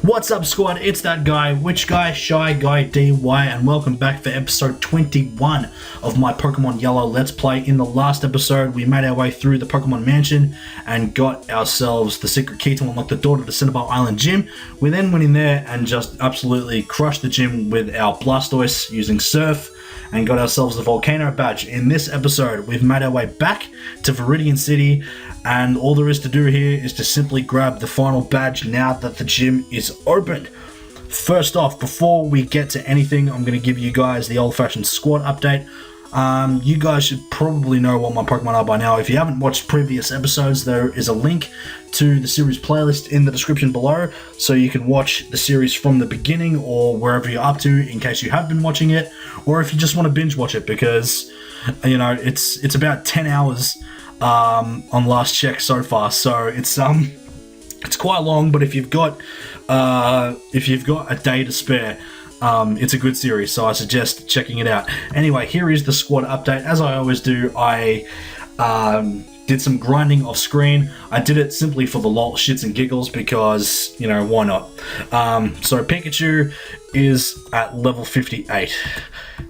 What's up, squad? It's that guy, Which Guy, Shy Guy DY, and welcome back for episode 21 of my Pokemon Yellow Let's Play. In the last episode, we made our way through the Pokemon Mansion and got ourselves the secret key to unlock the door to the Cinnabar Island gym. We then went in there and just absolutely crushed the gym with our Blastoise using Surf and got ourselves the Volcano badge. In this episode, we've made our way back to Viridian City, and all there is to do here is to simply grab the final badge now that the gym is opened. First off, before we get to anything, I'm going to give you guys the old-fashioned squad update. You guys should probably know what my Pokemon are by now. If you haven't watched previous episodes, there is a link to the series playlist in the description below, so you can watch the series from the beginning or wherever you're up to in case you have been watching it, or if you just want to binge watch it, because, you know, it's about 10 hours on last check so far, so it's quite long. But if you've got a day to spare, it's a good series, so I suggest checking it out. Anyway, here is the squad update. As I always do, I did some grinding off screen. I did it simply for the lol shits and giggles because, you know, why not? So Pikachu is at level 58.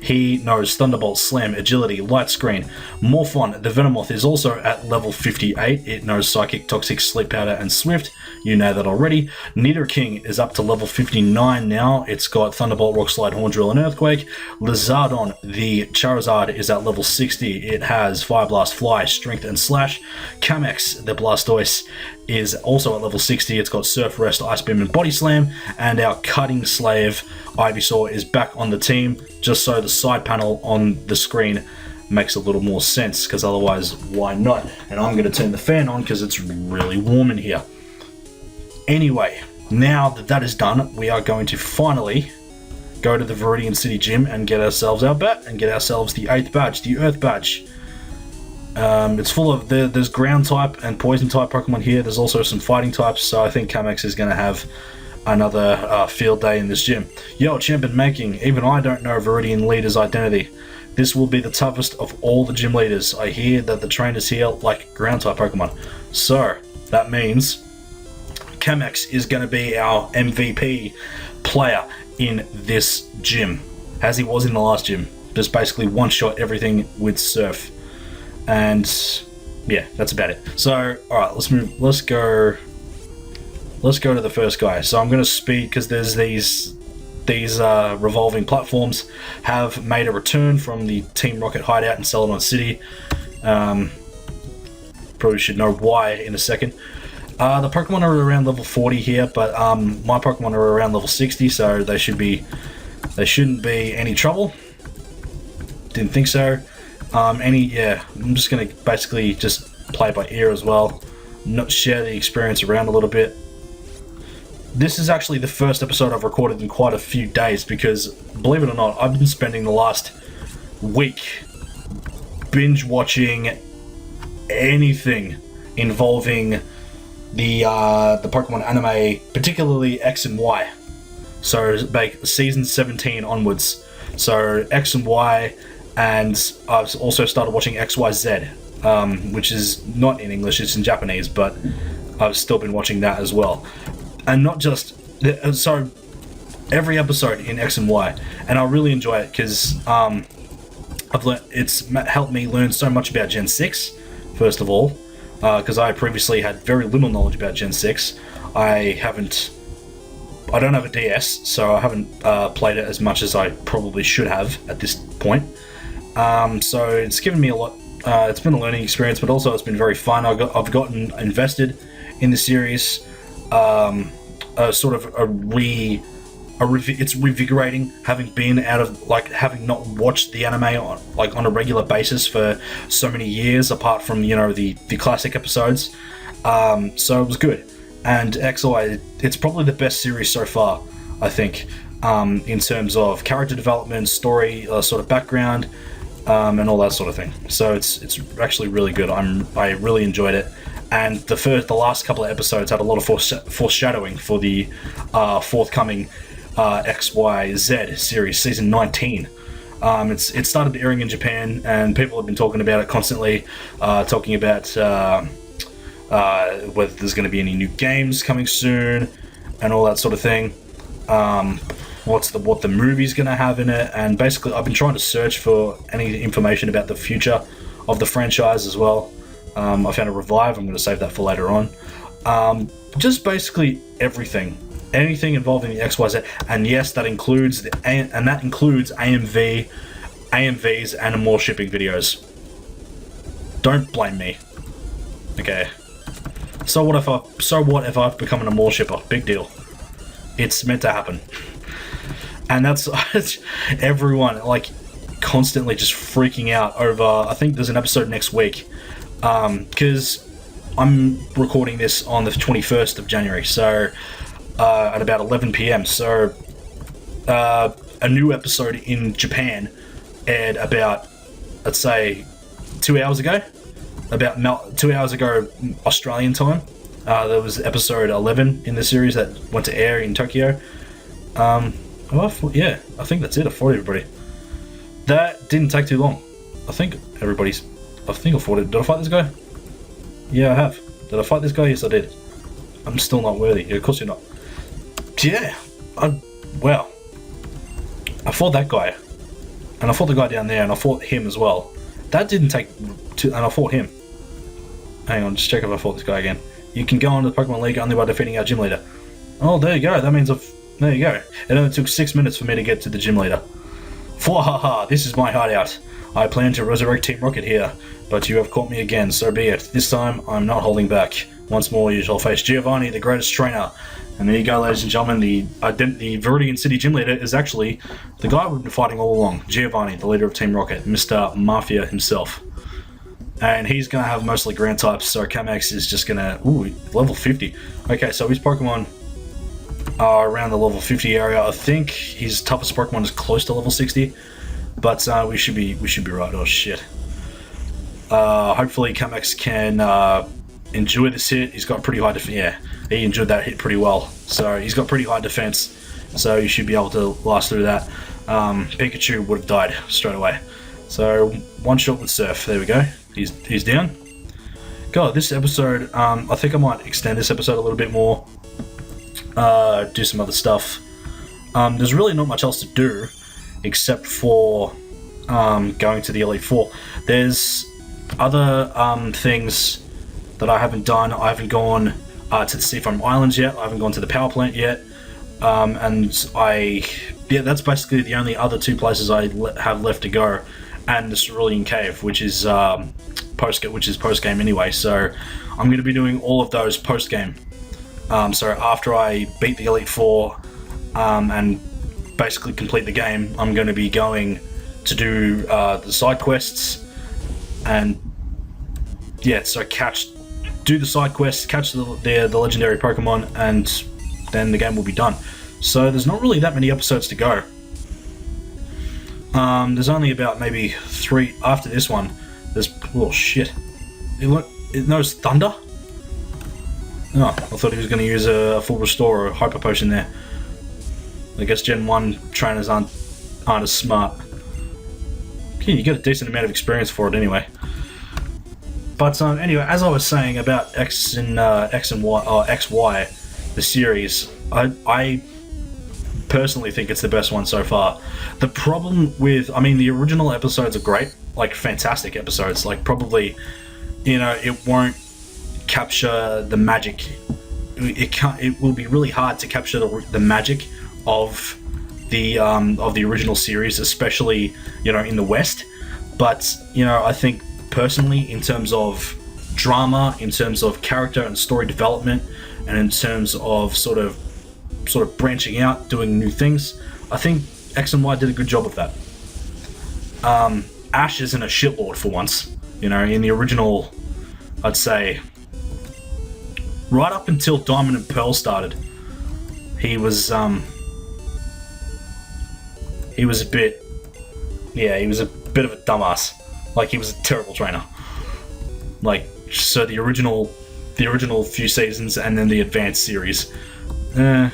He knows Thunderbolt, Slam, Agility, Light Screen. Morphon, the Venomoth, is also at level 58. It knows Psychic, Toxic, Sleep Powder, and Swift. You know that already. Nidoking is up to level 59 now. It's got Thunderbolt, Rock Slide, Horn Drill, and Earthquake. Lizardon, the Charizard, is at level 60. It has Fire Blast, Fly, Strength, and Slash. Kamex, the Blastoise, is also at level 60. It's got Surf, Rest, Ice Beam, and Body Slam. And our Cutting Slave, Ivysaur, is back on the team, just so the side panel on the screen makes a little more sense, because otherwise, why not? And I'm going to turn the fan on because it's really warm in here. Anyway, now that that is done, we are going to finally go to the Viridian City Gym and get ourselves our bat and get ourselves the 8th badge, the Earth badge. It's full of, there's ground type and poison type Pokemon here. There's also some fighting types, so I think Kamex is going to have another field day in this gym. Yo, champion making, even I don't know Viridian leader's identity. This will be the toughest of all the gym leaders. I hear that the trainers here like ground type Pokemon. So, that means Kamex is going to be our MVP player in this gym, as he was in the last gym. Just basically one-shot everything with Surf. And yeah, that's about it. So, alright, let's go to the first guy. So I'm going to speed, because there's these revolving platforms have made a return from the Team Rocket hideout in Celadon City. Probably should know why in a second. The Pokemon are around level 40 here, but my Pokemon are around level 60, so they shouldn't be any trouble. Didn't think so. Yeah, I'm just gonna basically just play by ear as well, not share the experience around a little bit. This is actually the first episode I've recorded in quite a few days, because, believe it or not, I've been spending the last week binge watching anything involving the Pokemon anime, particularly X and Y. So, like season 17 onwards. So X and Y, and I've also started watching XYZ, which is not in English, it's in Japanese, but I've still been watching that as well. And not just, so every episode in X and Y, and I really enjoy it, because it's helped me learn so much about Gen 6, first of all, because I previously had very little knowledge about Gen 6. I don't have a DS, so I haven't played it as much as I probably should have at this point. So it's given me a lot. It's been a learning experience, but also it's been very fun. I've gotten invested in the series. It's revigorating, having been out of, like, having not watched the anime on a regular basis for so many years, apart from, you know, the classic episodes. So it was good. And XY, it's probably the best series so far, I think, in terms of character development, story, sort of background, and all that sort of thing. So it's actually really good. I really enjoyed it. And the last couple of episodes had a lot of foreshadowing for the forthcoming XYZ series, season 19. It started airing in Japan, and people have been talking about it constantly, talking about whether there's going to be any new games coming soon, and all that sort of thing. What the movie's gonna have in it, and basically I've been trying to search for any information about the future of the franchise as well. I found a revive. I'm going to save that for later on. Just basically everything, anything involving the XYZ, and yes, that includes AMVs, and more shipping videos. Don't blame me. Okay. So what if I've become an Amore shipper? Big deal. It's meant to happen. And that's everyone like constantly just freaking out over. I think there's an episode next week, because I'm recording this on the 21st of January, so at about 11 p.m. So a new episode in Japan aired about, let's say, 2 hours ago. About 2 hours ago Australian time. There was episode 11 in the series that went to air in Tokyo. Yeah, I think that's it. I fought everybody. That didn't take too long. I think I fought it. Did I fight this guy? Yeah, I have. Did I fight this guy? Yes, I did. I'm still not worthy. Yeah, of course you're not. Yeah. Well, I fought that guy. And I fought the guy down there, and I fought him as well. That didn't take and I fought him. Hang on, just check if I fought this guy again. You can go on to the Pokemon League only by defeating our gym leader. Oh, there you go. That means there you go. It only took 6 minutes for me to get to the gym leader. Fwahaha, this is my hideout. I plan to resurrect Team Rocket here, but you have caught me again, so be it. This time, I'm not holding back. Once more, you shall face Giovanni, the greatest trainer. And there you go, ladies and gentlemen, the Viridian City gym leader is actually the guy we've been fighting all along. Giovanni, the leader of Team Rocket, Mr. Mafia himself. And he's going to have mostly ground types, so Kamex is just going to... Ooh, level 50. Okay, so his Pokemon are around the level 50 area. I think his toughest Pokemon is close to level 60. But we should be right. Oh, shit. Hopefully Kamex can endure this hit. He's got pretty high defense. Yeah, he endured that hit pretty well. So he's got pretty high defense. So you should be able to last through that. Pikachu would have died straight away. So one shot with Surf. There we go. He's down. God, this episode, I think I might extend this episode a little bit more. Do some other stuff. There's really not much else to do except for going to the Elite Four. There's other things that I haven't done. I haven't gone to the Seafoam Islands yet. I haven't gone to the power plant yet. And that's basically the only other two places I have left to go. And the Cerulean Cave, which is post game anyway. So I'm going to be doing all of those post game. So after I beat the Elite Four and basically complete the game, I'm going to be going to do the side quests and so do the side quests, catch the legendary Pokemon, and then the game will be done. So there's not really that many episodes to go. There's only about maybe 3 after this one. There's... Oh, shit. It knows Thunder? Oh, I thought he was going to use a full restore or a hyper potion there. I guess Gen 1 trainers aren't as smart. Okay, you get a decent amount of experience for it anyway. But anyway, as I was saying about X and Y, or XY, the series, I personally think it's the best one so far. The problem with, the original episodes are great, like fantastic episodes, like probably, it won't capture the magic. It will be really hard to capture the magic of the original series, especially in the West. But I think personally, in terms of drama, in terms of character and story development, and in terms of sort of branching out, doing new things, I think X and Y did a good job of that. Ash isn't a shitlord for once. In the original, I'd say right up until Diamond and Pearl started, he was a bit of a dumbass. Like, he was a terrible trainer. Like, so the original few seasons and then the advanced series, okay,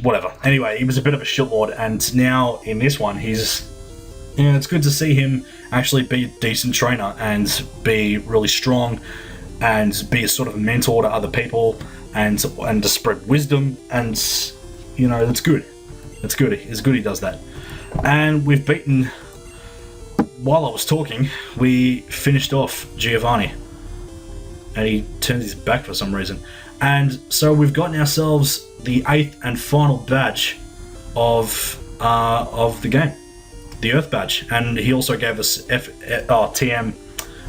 whatever. Anyway, he was a bit of a shitlord, and now in this one, it's good to see him actually be a decent trainer and be really strong and be a sort of a mentor to other people and to spread wisdom, and you know, that's good. It's good. It's good he does that. And we've beaten, while I was talking, we finished off Giovanni. And he turns his back for some reason. And so we've gotten ourselves the 8th and final badge of the game. The Earth badge. And he also gave us TM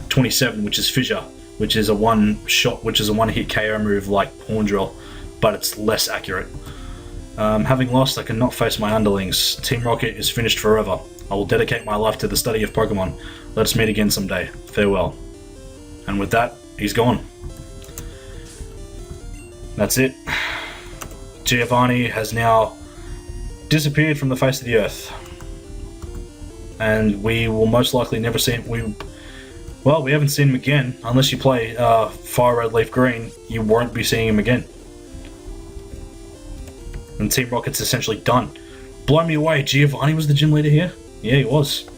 27, which is Fissure, which is a one-hit KO move like Pawn Drill, but it's less accurate. Having lost, I cannot face my underlings. Team Rocket is finished forever. I will dedicate my life to the study of Pokemon. Let us meet again someday. Farewell. And with that, he's gone. That's it. Giovanni has now disappeared from the face of the earth. And we will most likely never see him. We haven't seen him again. Unless you play Firered, Leafgreen, you won't be seeing him again. And Team Rocket's essentially done. Blow me away, Giovanni was the gym leader here? Yeah, he was.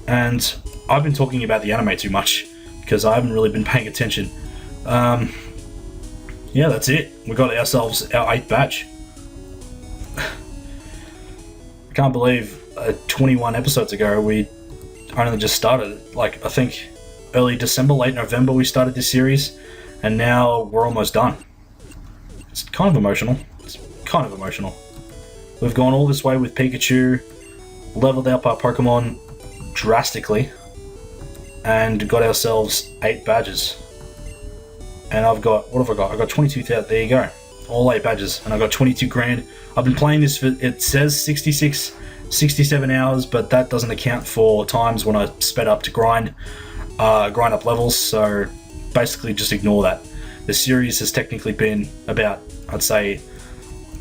And I've been talking about the anime too much, because I haven't really been paying attention. Yeah, that's it. We got ourselves our 8th badge. I can't believe 21 episodes ago we only just started. Like, I think early December, late November we started this series, and now we're almost done. It's kind of emotional. We've gone all this way with Pikachu, leveled up our Pokemon drastically, and got ourselves 8 badges. And I've got, what have I got? I've got 22,000, there you go. All 8 badges, and I've got 22 grand. I've been playing this for, it says 66, 67 hours, but that doesn't account for times when I sped up to grind up levels, so basically just ignore that. The series has technically been about, I'd say,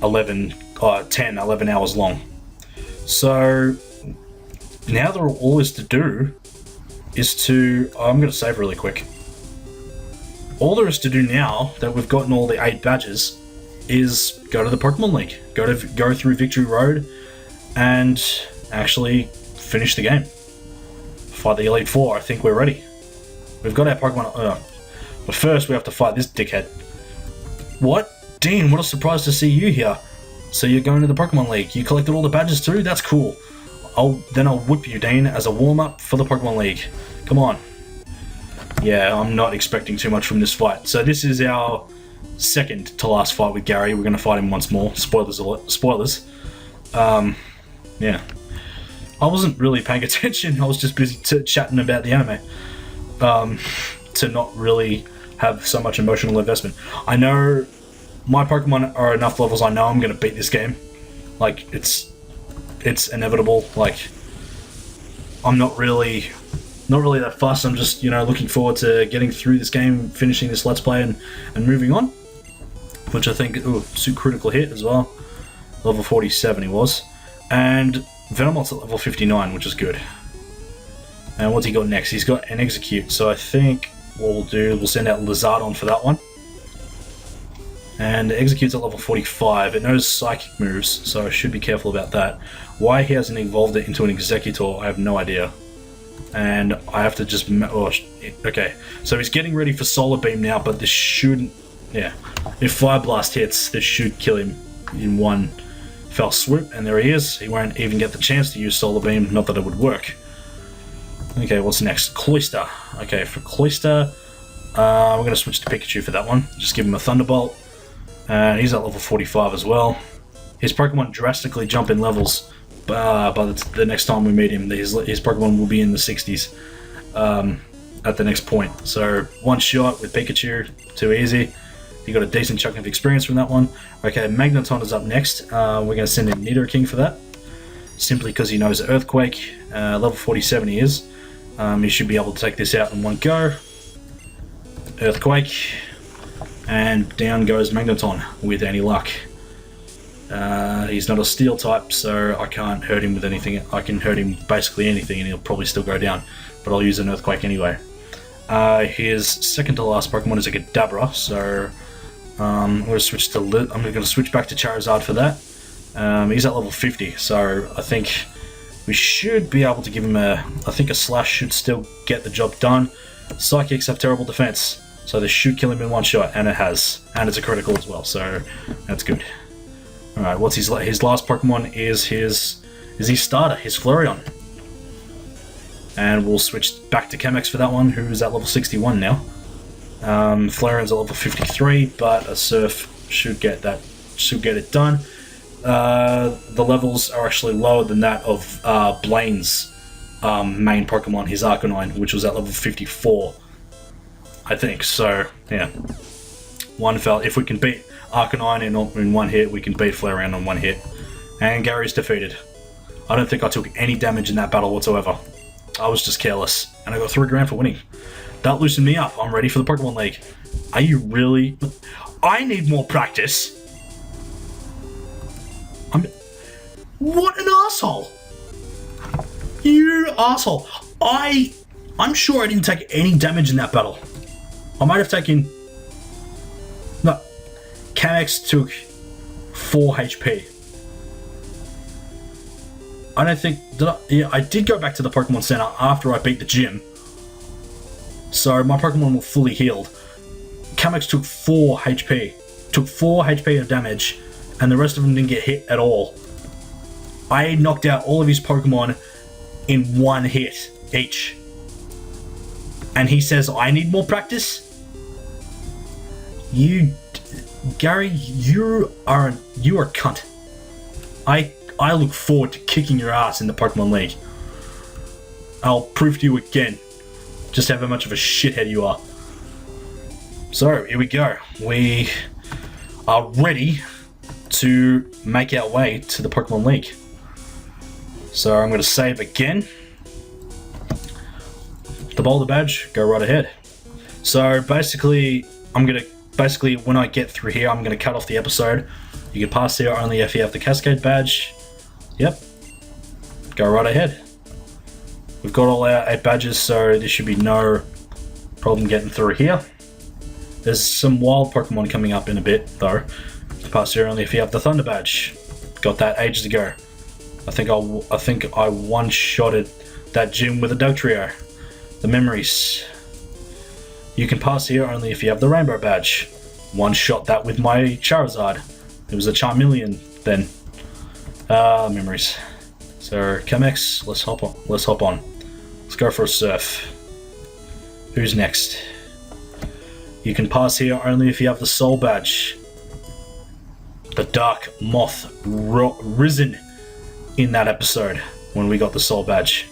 11 hours long. So now that all is to do is to, I'm going to save really quick. All there is to do now that we've gotten all the 8 badges is go to the Pokemon League, go through Victory Road and actually finish the game. Fight the Elite Four. I think we're ready. We've got our Pokemon, but first we have to fight this dickhead. What? Dean, what a surprise to see you here. So you're going to the Pokemon League. You collected all the badges too? That's cool. I'll whip you, Dean, as a warm-up for the Pokemon League. Come on. Yeah, I'm not expecting too much from this fight. So this is our second to last fight with Gary. We're going to fight him once more. Spoilers alert. Spoilers. Yeah. I wasn't really paying attention. I was just busy chatting about the anime. To not really have so much emotional investment. I know my Pokemon are enough levels. I know I'm going to beat this game. Like, it's inevitable. Like, I'm not really that fussed. I'm just, looking forward to getting through this game, finishing this Let's Play, and moving on. Which I think, super critical hit as well. Level 47 he was. And Venomoth's at level 59, which is good. And what's he got next? He's got an Execute, so I think what we'll do, we'll send out Lizardon for that one. And Execute's at level 45. It knows Psychic moves, so I should be careful about that. Why he hasn't evolved it into an Executor, I have no idea. And I have to just... okay, so he's getting ready for Solar Beam now, but this shouldn't... Yeah, if Fire Blast hits, this should kill him in one fell swoop, and there he is. He won't even get the chance to use Solar Beam, not that it would work. Okay, what's next? Cloyster. Okay, for Cloyster, we're going to switch to Pikachu for that one. Just give him a Thunderbolt. And he's at level 45 as well. His Pokemon drastically jump in levels by the next time we meet him. His Pokemon will be in the 60s at the next point. So one shot with Pikachu, too easy. He got a decent chunk of experience from that one. Okay, Magneton is up next. We're going to send in Nidoking for that. Simply because he knows Earthquake. Level 47 he is. He should be able to take this out in one go. Earthquake. And down goes Magneton with any luck. He's not a Steel type, so I can't hurt him with anything. I can hurt him basically anything and he'll probably still go down. But I'll use an Earthquake anyway. His second to last Pokemon is a Kadabra, so I'm going to switch to I'm going to switch back to Charizard for that. He's at level 50, so I think We should be able to give him I think a slash should still get the job done. Psychics have terrible defense, so this should kill him in one shot, and it has. And it's a critical as well, so that's good. Alright, what's his last Pokemon is his starter, his Flareon. And we'll switch back to Chemex for that one, who's at level 61 now. Flareon's at level 53, but a Surf should get it done. The levels are actually lower than that of Blaine's main Pokemon, his Arcanine, which was at level 54, I think. So yeah, one fell. If we can beat Arcanine in one hit, we can beat Flareon in one hit. And Gary's defeated. I don't think I took any damage in that battle whatsoever. I was just careless, and I got 3 grand for winning. That loosened me up. I'm ready for the Pokemon League. Are you really? I need more practice. What an asshole! You asshole! I'm sure I didn't take any damage in that battle. I might have taken. No, Chemex took 4 HP. I don't think yeah, I did go back to the Pokemon Center after I beat the gym, so my Pokemon were fully healed. Chemex took 4 HP, took 4 HP of damage, and the rest of them didn't get hit at all. I knocked out all of his Pokemon in one hit each. And he says, I need more practice? Gary, you are a cunt. I look forward to kicking your ass in the Pokemon League. I'll prove to you again just how much of a shithead you are. So, here we go. We are ready to make our way to the Pokemon League. So I'm going to save again. The boulder badge, go right ahead. So basically, when I get through here, I'm going to cut off the episode. You can pass here only if you have the Cascade badge. Yep. Go right ahead. We've got all our 8 badges, so there should be no problem getting through here. There's some wild Pokemon coming up in a bit, though. Pass here only if you have the Thunder badge. Got that ages ago. I think I one-shotted that gym with a Dugtrio. The memories. You can pass here only if you have the Rainbow badge. One-shot that with my Charizard. It was a Charmeleon then. Memories. So Chemex, let's hop on. Let's go for a Surf. Who's next? You can pass here only if you have the Soul badge. The Dark Moth risen in that episode when we got the Soul badge.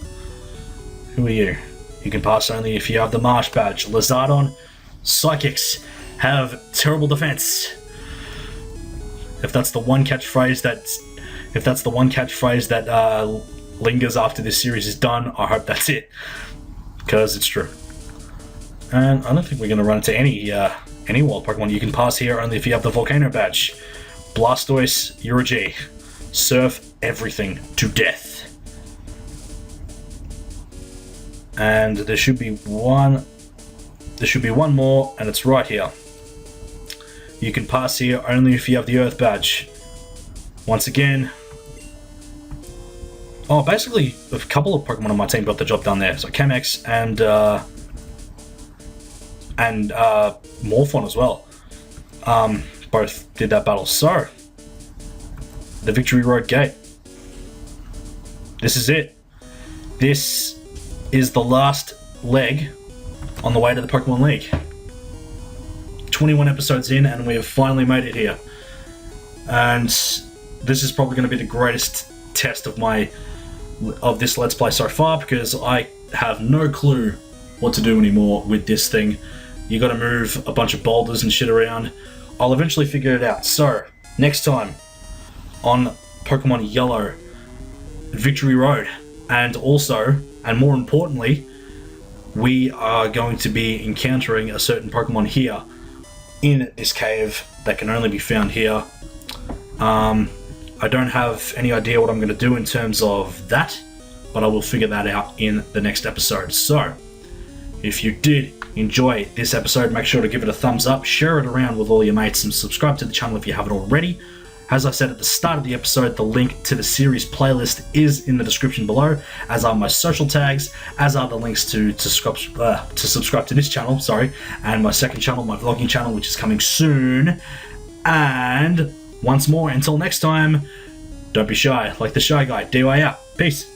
Who are you? You can pass only if you have the Marsh badge. Lizardon, Psychics have terrible defense. If that's the one catchphrase that lingers after this series is done, I hope that's it, because it's true. And I don't think we're going to run into any wild Pokemon. You can pass here only if you have the Volcano badge. Blastoise, you're a G. Surf everything to death. And there should be one more, and it's right here. You can pass here only if you have the Earth badge. Once again, basically a couple of Pokemon on my team got the job done there. So Chemex and Morphon as well. Both did that battle. So the Victory Road Gate. This is it. This is the last leg on the way to the Pokemon League. 21 episodes in, and we have finally made it here. And this is probably going to be the greatest test of this Let's Play so far, because I have no clue what to do anymore with this thing. You got to move a bunch of boulders and shit around. I'll eventually figure it out. So next time on Pokemon Yellow, Victory Road, and more importantly, we are going to be encountering a certain Pokemon here in this cave that can only be found here. I don't have any idea what I'm going to do in terms of that, but I will figure that out in the next episode. So, if you did enjoy this episode, make sure to give it a thumbs up, share it around with all your mates, and subscribe to the channel if you haven't already. As I said at the start of the episode, the link to the series playlist is in the description below, as are my social tags, as are the links to subscribe to this channel, and my second channel, my vlogging channel, which is coming soon. And once more, until next time, don't be shy, like the Shy Guy. DYNE out. Peace.